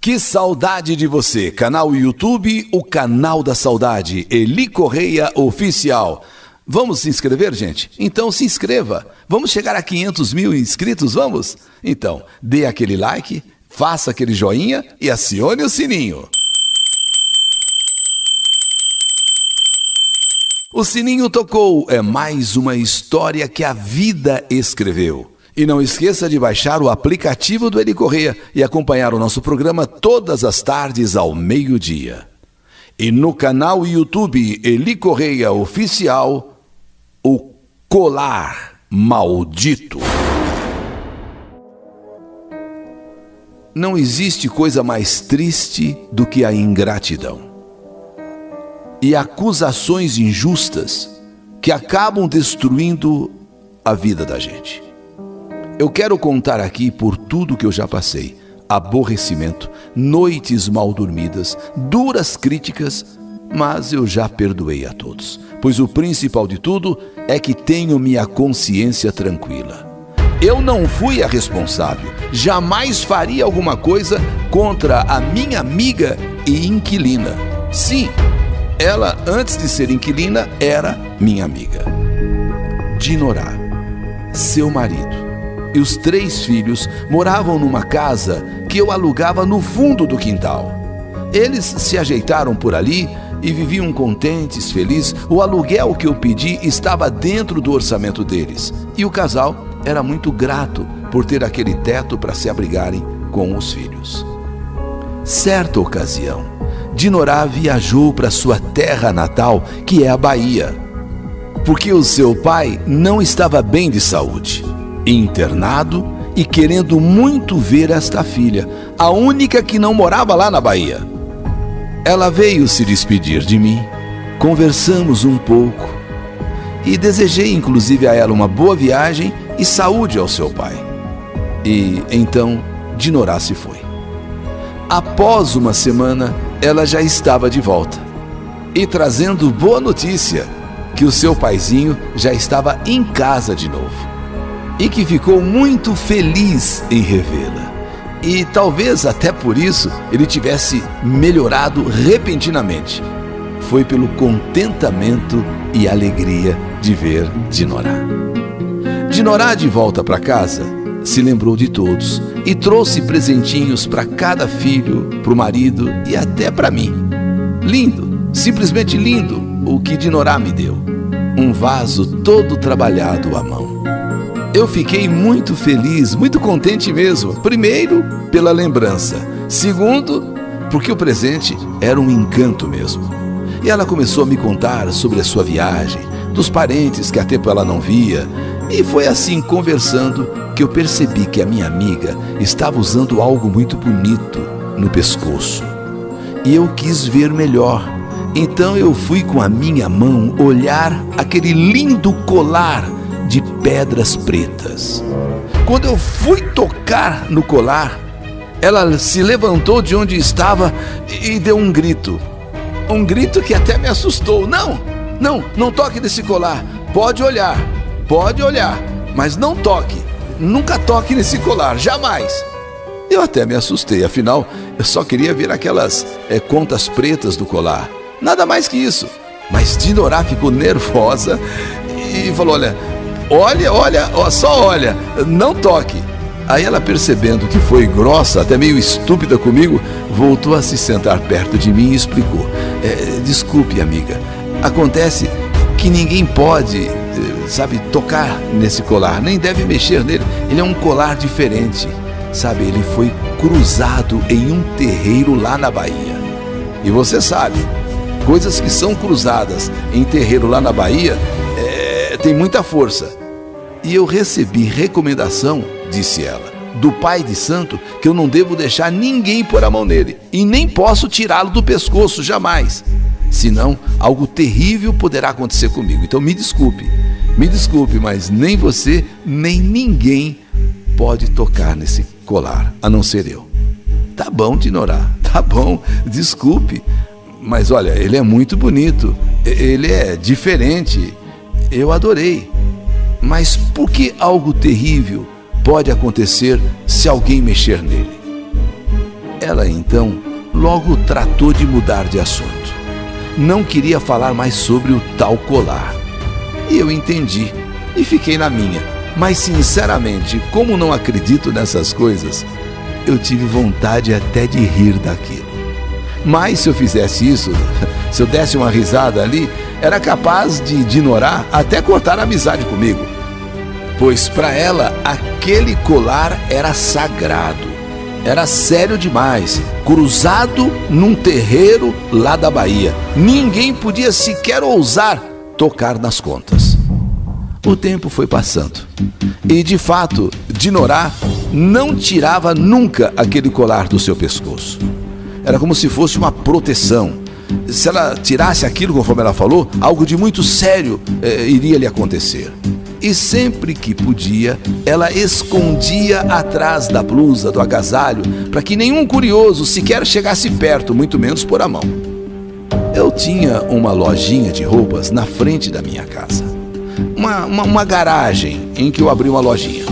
Que saudade de você, canal YouTube, o canal da saudade, Eli Correia Oficial. Vamos se inscrever, gente? Então se inscreva. Vamos chegar a 500 mil inscritos, vamos? Então, dê aquele like, faça aquele joinha e acione o sininho. O sininho tocou, é mais uma história que a vida escreveu. E não esqueça de baixar o aplicativo do Eli Correia e acompanhar o nosso programa todas as tardes ao meio-dia. E no canal YouTube Eli Correia Oficial, o colar maldito. Não existe coisa mais triste do que a ingratidão e acusações injustas que acabam destruindo a vida da gente. Eu quero contar aqui por tudo que eu já passei: aborrecimento, noites mal dormidas, duras críticas, mas eu já perdoei a todos, pois o principal de tudo é que tenho minha consciência tranquila. Eu não fui a responsável, jamais faria alguma coisa contra a minha amiga e inquilina. Sim, ela, antes de ser inquilina, era minha amiga. Dinorá, seu marido e os 3 filhos moravam numa casa que eu alugava no fundo do quintal. Eles se ajeitaram por ali e viviam contentes, felizes. O aluguel que eu pedi estava dentro do orçamento deles. E o casal era muito grato por ter aquele teto para se abrigarem com os filhos. Certa ocasião, Dinorá viajou para sua terra natal, que é a Bahia, porque o seu pai não estava bem de saúde, internado e querendo muito ver esta filha, a única que não morava lá na Bahia. Ela veio se despedir de mim, conversamos um pouco e desejei inclusive a ela uma boa viagem e saúde ao seu pai. E então Dinorá se foi. Após uma semana, ela já estava de volta e trazendo boa notícia, que o seu paizinho já estava em casa de novo e que ficou muito feliz em revê-la. E talvez até por isso ele tivesse melhorado repentinamente. Foi pelo contentamento e alegria de ver Dinorá. Dinorá, de volta para casa, se lembrou de todos e trouxe presentinhos para cada filho, para o marido e até para mim. Lindo, simplesmente lindo o que Dinorá me deu. Um vaso todo trabalhado à mão. Eu fiquei muito feliz, muito contente mesmo. Primeiro, pela lembrança. Segundo, porque o presente era um encanto mesmo. E ela começou a me contar sobre a sua viagem, dos parentes que há tempo ela não via. E foi assim, conversando, que eu percebi que a minha amiga estava usando algo muito bonito no pescoço. E eu quis ver melhor. Então eu fui com a minha mão olhar aquele lindo colar de pedras pretas. Quando eu fui tocar no colar, ela se levantou de onde estava e deu um grito. Um grito que até me assustou. Não toque nesse colar. Pode olhar, mas não toque. Nunca toque nesse colar, jamais. Eu até me assustei, afinal, eu só queria ver aquelas contas pretas do colar. Nada mais que isso. Mas Dinorá ficou nervosa e falou: só olha, não toque. Aí ela, percebendo que foi grossa, até meio estúpida comigo, voltou a se sentar perto de mim e explicou: desculpe, amiga, acontece que ninguém pode, tocar nesse colar, nem deve mexer nele. Ele é um colar diferente, ele foi cruzado em um terreiro lá na Bahia. E você sabe, coisas que são cruzadas em terreiro lá na Bahia tem muita força. E eu recebi recomendação, disse ela, do pai de santo, que eu não devo deixar ninguém pôr a mão nele e nem posso tirá-lo do pescoço, jamais. Senão algo terrível poderá acontecer comigo. Então me desculpe, mas nem você, nem ninguém pode tocar nesse colar, a não ser eu. Tá bom, Dinorá, tá bom, desculpe, mas olha, ele é muito bonito, ele é diferente, eu adorei. Mas por que algo terrível pode acontecer se alguém mexer nele? Ela então logo tratou de mudar de assunto. Não queria falar mais sobre o tal colar. E eu entendi e fiquei na minha. Mas sinceramente, como não acredito nessas coisas, eu tive vontade até de rir daquilo. Mas se eu fizesse isso, se eu desse uma risada ali, era capaz de Dinorá até cortar a amizade comigo. Pois para ela, aquele colar era sagrado. Era sério demais, cruzado num terreiro lá da Bahia. Ninguém podia sequer ousar tocar nas contas. O tempo foi passando e, de fato, Dinorá não tirava nunca aquele colar do seu pescoço. Era como se fosse uma proteção. Se ela tirasse aquilo, conforme ela falou, algo de muito sério iria lhe acontecer. E sempre que podia, ela escondia atrás da blusa, do agasalho, para que nenhum curioso sequer chegasse perto, muito menos pôr a mão. Eu tinha uma lojinha de roupas na frente da minha casa. Uma garagem em que eu abri uma lojinha.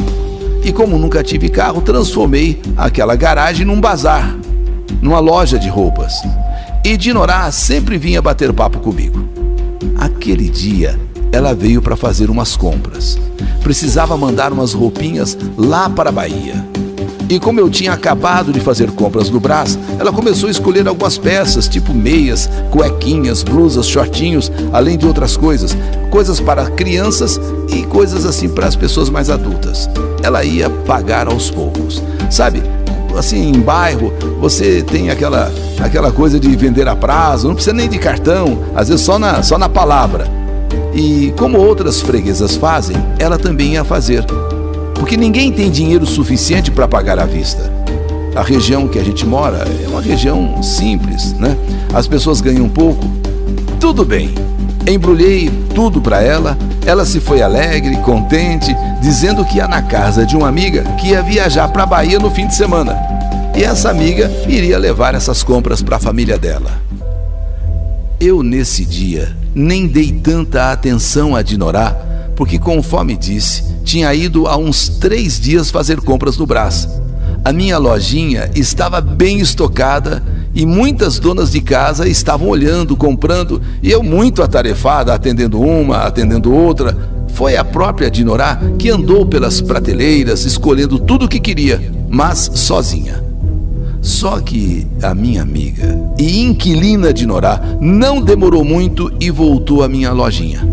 E como nunca tive carro, transformei aquela garagem num bazar, numa loja de roupas. E Dinorá sempre vinha bater papo comigo. Aquele dia, ela veio para fazer umas compras. Precisava mandar umas roupinhas lá para a Bahia. E como eu tinha acabado de fazer compras no Brás, ela começou a escolher algumas peças, tipo meias, cuequinhas, blusas, shortinhos, além de outras coisas. Coisas para crianças e coisas assim para as pessoas mais adultas. Ela ia pagar aos poucos. Sabe, assim, em bairro, você tem aquela coisa de vender a prazo, não precisa nem de cartão, às vezes só na palavra. E como outras freguesas fazem, ela também ia fazer. Porque ninguém tem dinheiro suficiente para pagar à vista. A região que a gente mora é uma região simples, né? As pessoas ganham pouco. Tudo bem. Embrulhei tudo para ela. Ela se foi alegre, contente, dizendo que ia na casa de uma amiga que ia viajar para a Bahia no fim de semana. E essa amiga iria levar essas compras para a família dela. Eu, nesse dia, nem dei tanta atenção a Dinorá, porque, conforme disse, tinha ido há uns 3 dias fazer compras no Brás. A minha lojinha estava bem estocada e muitas donas de casa estavam olhando, comprando, e eu muito atarefada, atendendo uma, atendendo outra. Foi a própria Dinorá que andou pelas prateleiras, escolhendo tudo o que queria, mas sozinha. Só que a minha amiga e inquilina Dinorá não demorou muito e voltou à minha lojinha.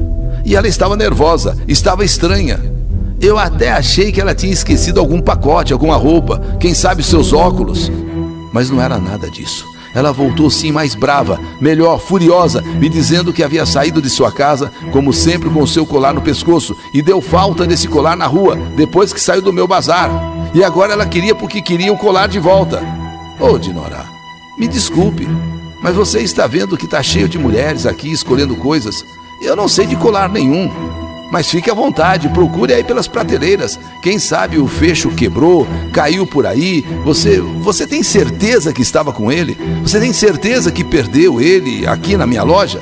E ela estava nervosa, estava estranha. Eu até achei que ela tinha esquecido algum pacote, alguma roupa, quem sabe seus óculos. Mas não era nada disso. Ela voltou sim mais brava, melhor, furiosa, me dizendo que havia saído de sua casa, como sempre, com o seu colar no pescoço, e deu falta desse colar na rua, depois que saiu do meu bazar. E agora ela queria porque queria o colar de volta. Ô, Dinorá, me desculpe, mas você está vendo que está cheio de mulheres aqui escolhendo coisas. Eu não sei de colar nenhum, mas fique à vontade, procure aí pelas prateleiras. Quem sabe o fecho quebrou, caiu por aí. Você tem certeza que estava com ele? Você tem certeza que perdeu ele aqui na minha loja?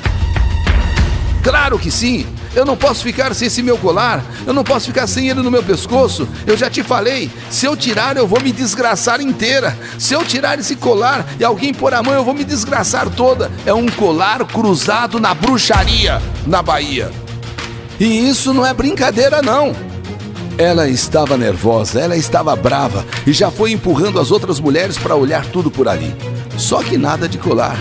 Claro que sim. Eu não posso ficar sem esse meu colar, eu não posso ficar sem ele no meu pescoço. Eu já te falei, se eu tirar eu vou me desgraçar inteira. Se eu tirar esse colar e alguém pôr a mão, eu vou me desgraçar toda. É um colar cruzado na bruxaria, na Bahia. E isso não é brincadeira não. Ela estava nervosa, ela estava brava e já foi empurrando as outras mulheres para olhar tudo por ali. Só que nada de colar.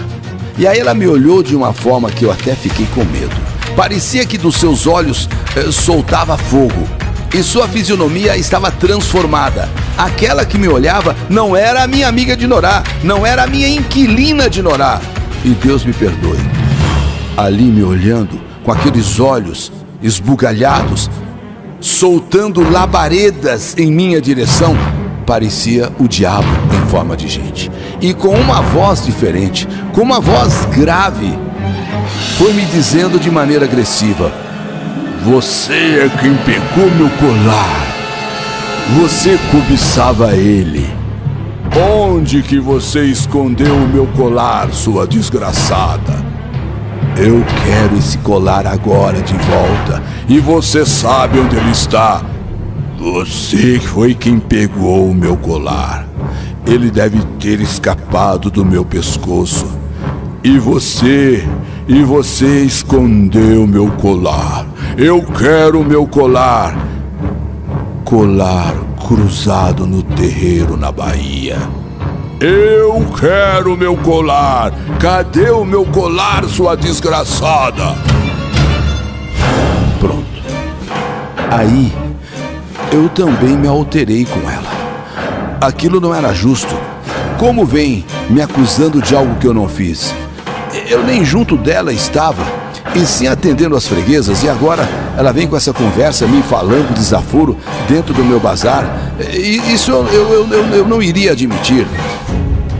E aí ela me olhou de uma forma que eu até fiquei com medo. Parecia que dos seus olhos soltava fogo e sua fisionomia estava transformada. Aquela que me olhava não era a minha amiga Dinorá, não era a minha inquilina Dinorá. E Deus me perdoe. Ali me olhando com aqueles olhos esbugalhados, soltando labaredas em minha direção, parecia o diabo em forma de gente. E com uma voz diferente, com uma voz grave, foi me dizendo de maneira agressiva: você é quem pegou meu colar. Você cobiçava ele. Onde que você escondeu o meu colar, sua desgraçada? Eu quero esse colar agora de volta. E você sabe onde ele está. Você foi quem pegou o meu colar. Ele deve ter escapado do meu pescoço. E você escondeu meu colar. Eu quero meu colar. Colar cruzado no terreiro na Bahia. Eu quero meu colar. Cadê o meu colar, sua desgraçada? Pronto. Aí, eu também me alterei com ela. Aquilo não era justo. Como vem me acusando de algo que eu não fiz? Eu nem junto dela estava, e sim atendendo as freguesas, e agora ela vem com essa conversa, me falando desaforo dentro do meu bazar. Isso eu não iria admitir.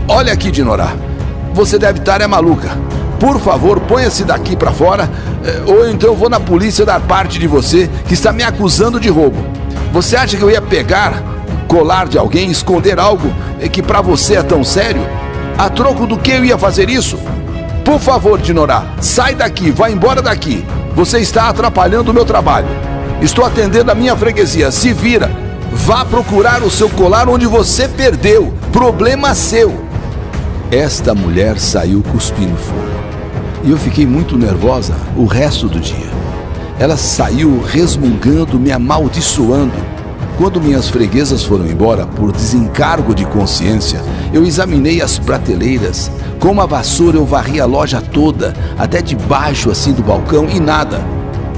Olha aqui, Dinorá, você deve estar maluca. Por favor, ponha-se daqui para fora, ou então eu vou na polícia dar parte de você que está me acusando de roubo. Você acha que eu ia pegar colar de alguém, esconder algo que para você é tão sério? A troco do que eu ia fazer isso? Por favor, Dinorá, sai daqui, vá embora daqui. Você está atrapalhando o meu trabalho. Estou atendendo a minha freguesia, se vira. Vá procurar o seu colar onde você perdeu. Problema seu. Esta mulher saiu cuspindo fogo. E eu fiquei muito nervosa o resto do dia. Ela saiu resmungando, me amaldiçoando. Quando minhas freguesas foram embora por desencargo de consciência, eu examinei as prateleiras. Com uma vassoura eu varri a loja toda, até debaixo assim do balcão, e nada.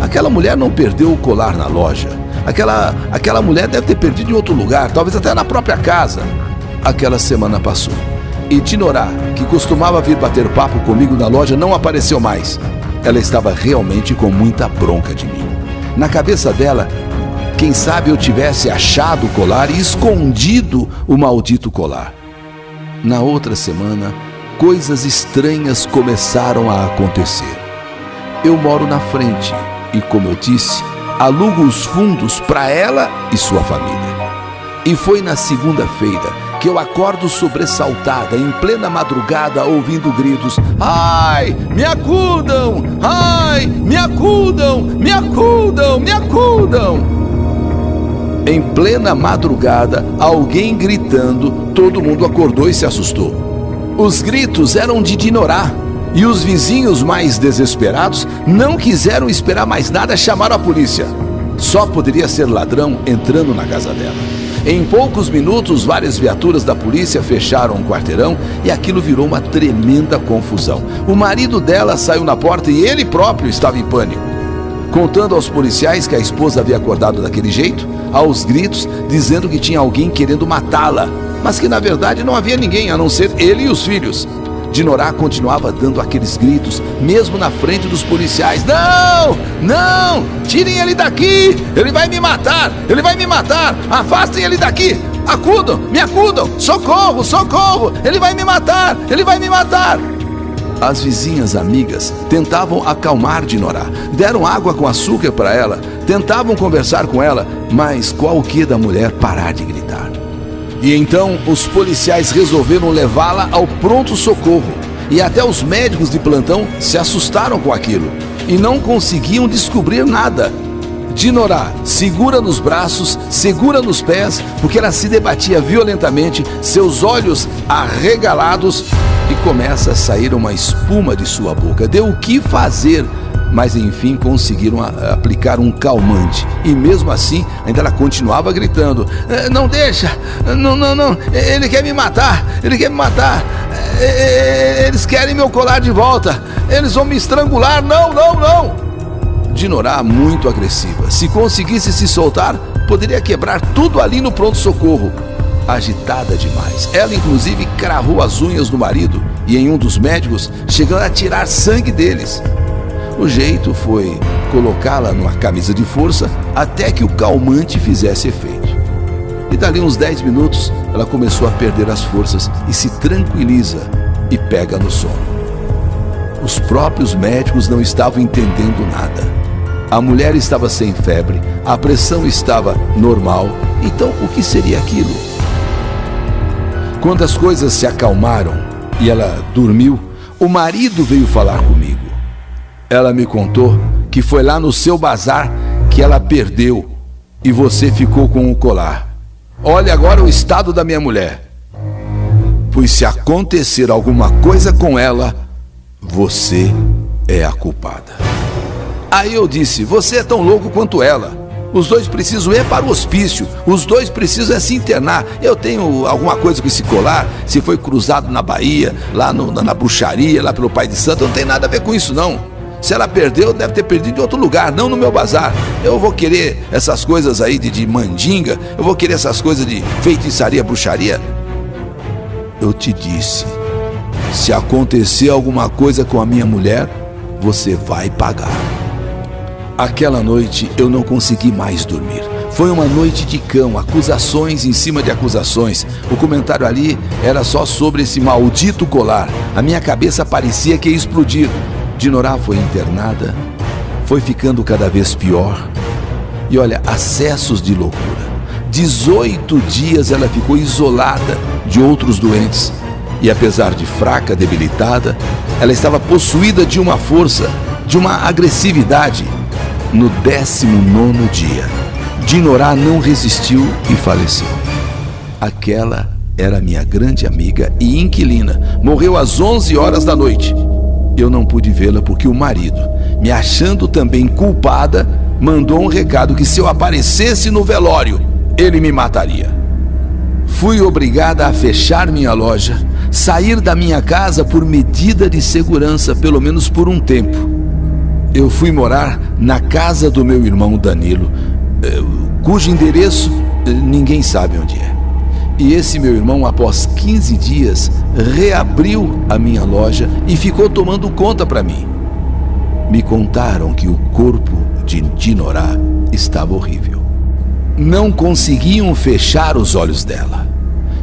Aquela mulher não perdeu o colar na loja. Aquela mulher deve ter perdido em outro lugar, talvez até na própria casa. Aquela semana passou. E Dinorá, que costumava vir bater papo comigo na loja, não apareceu mais. Ela estava realmente com muita bronca de mim. Na cabeça dela, quem sabe eu tivesse achado o colar e escondido o maldito colar. Na outra semana, coisas estranhas começaram a acontecer. Eu moro na frente e, como eu disse, alugo os fundos para ela e sua família. E foi na segunda-feira que eu acordo sobressaltada, em plena madrugada, ouvindo gritos: ai, me acudam! Ai, me acudam! Me acudam! Me acudam! Em plena madrugada, alguém gritando, todo mundo acordou e se assustou. Os gritos eram de Dinorá, e os vizinhos mais desesperados não quiseram esperar mais nada, chamaram a polícia. Só poderia ser ladrão entrando na casa dela. Em poucos minutos, várias viaturas da polícia fecharam o quarteirão e aquilo virou uma tremenda confusão. O marido dela saiu na porta e ele próprio estava em pânico, contando aos policiais que a esposa havia acordado daquele jeito, aos gritos, dizendo que tinha alguém querendo matá-la, mas que na verdade não havia ninguém a não ser ele e os filhos. Dinorá continuava dando aqueles gritos, mesmo na frente dos policiais: não, não, tirem ele daqui, ele vai me matar, ele vai me matar, afastem ele daqui, acudam, me acudam, socorro, socorro, ele vai me matar, ele vai me matar. As vizinhas amigas tentavam acalmar Dinorá, deram água com açúcar para ela, tentavam conversar com ela, mas qual o que da mulher parar de gritar? E então os policiais resolveram levá-la ao pronto-socorro. E até os médicos de plantão se assustaram com aquilo e não conseguiam descobrir nada. Dinorá segura nos braços, segura nos pés, porque ela se debatia violentamente, seus olhos arregalados, e começa a sair uma espuma de sua boca. Deu o que fazer, mas enfim conseguiram aplicar um calmante. E mesmo assim, ainda ela continuava gritando: não deixa, não, ele quer me matar, ele quer me matar, eles querem meu colar de volta, eles vão me estrangular, não. Dinorá, muito agressiva, se conseguisse se soltar, poderia quebrar tudo ali no pronto-socorro. Agitada demais, ela inclusive cravou as unhas do marido e em um dos médicos, chegando a tirar sangue deles. O jeito foi colocá-la numa camisa de força até que o calmante fizesse efeito. E dali uns 10 minutos, ela começou a perder as forças e se tranquiliza e pega no sono. Os próprios médicos não estavam entendendo nada. A mulher estava sem febre, a pressão estava normal, então o que seria aquilo? Quando as coisas se acalmaram e ela dormiu, o marido veio falar comigo. Ela me contou que foi lá no seu bazar que ela perdeu e você ficou com o colar. Olha agora o estado da minha mulher. pois se acontecer alguma coisa com ela, você é a culpada. Aí eu disse: você é tão louco quanto ela. Os dois precisam ir para o hospício, os dois precisam se internar. Eu tenho alguma coisa com esse colar, se foi cruzado na Bahia, lá na bruxaria, lá pelo pai de santo, não tem nada a ver com isso não. Se ela perdeu, deve ter perdido em outro lugar, não no meu bazar. Eu vou querer essas coisas aí de mandinga, eu vou querer essas coisas de feitiçaria, bruxaria. Eu te disse, se acontecer alguma coisa com a minha mulher, você vai pagar. Aquela noite eu não consegui mais dormir. Foi uma noite de cão, acusações em cima de acusações. O comentário ali era só sobre esse maldito colar. A minha cabeça parecia que ia explodir. Dinorá foi internada, foi ficando cada vez pior. E olha, acessos de loucura. 18 dias ela ficou isolada de outros doentes. E apesar de fraca, debilitada, ela estava possuída de uma força, de uma agressividade. No 19º dia, Dinorá não resistiu e faleceu. Aquela era minha grande amiga e inquilina. Morreu às 11 horas da noite. Eu não pude vê-la porque o marido, me achando também culpada, mandou um recado que se eu aparecesse no velório, ele me mataria. Fui obrigada a fechar minha loja, sair da minha casa por medida de segurança, pelo menos por um tempo. Eu fui morar na casa do meu irmão Danilo, cujo endereço ninguém sabe onde é. E esse meu irmão, após 15 dias, reabriu a minha loja e ficou tomando conta para mim. Me contaram que o corpo de Dinorá estava horrível. Não conseguiam fechar os olhos dela.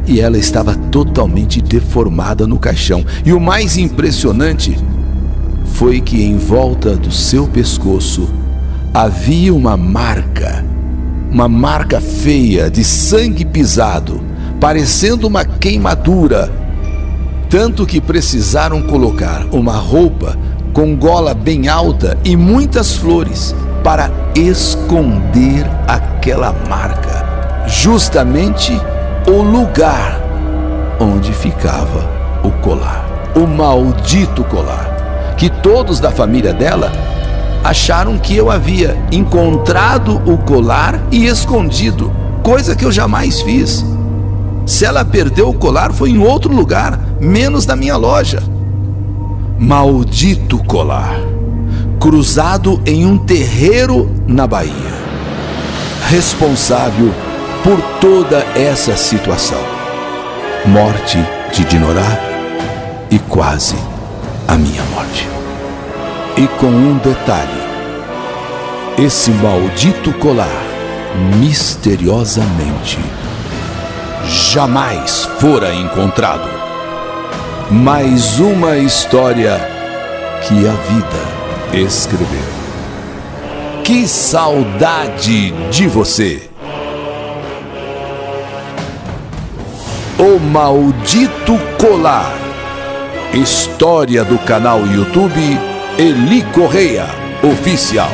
E ela estava totalmente deformada no caixão. E o mais impressionante foi que em volta do seu pescoço havia uma marca feia de sangue pisado, parecendo uma queimadura, tanto que precisaram colocar uma roupa com gola bem alta e muitas flores para esconder aquela marca, justamente o lugar onde ficava o colar, o maldito colar, que todos da família dela acharam que eu havia encontrado o colar e escondido, coisa que eu jamais fiz. Se ela perdeu o colar, foi em outro lugar, menos na minha loja. Maldito colar, cruzado em um terreiro na Bahia, responsável por toda essa situação. Morte de Dinorá e quase a minha morte. E com um detalhe: esse maldito colar, misteriosamente, jamais fora encontrado. Mais uma história que a vida escreveu. Que saudade de você! O Maldito Colar. História do canal YouTube Eli Correia Oficial.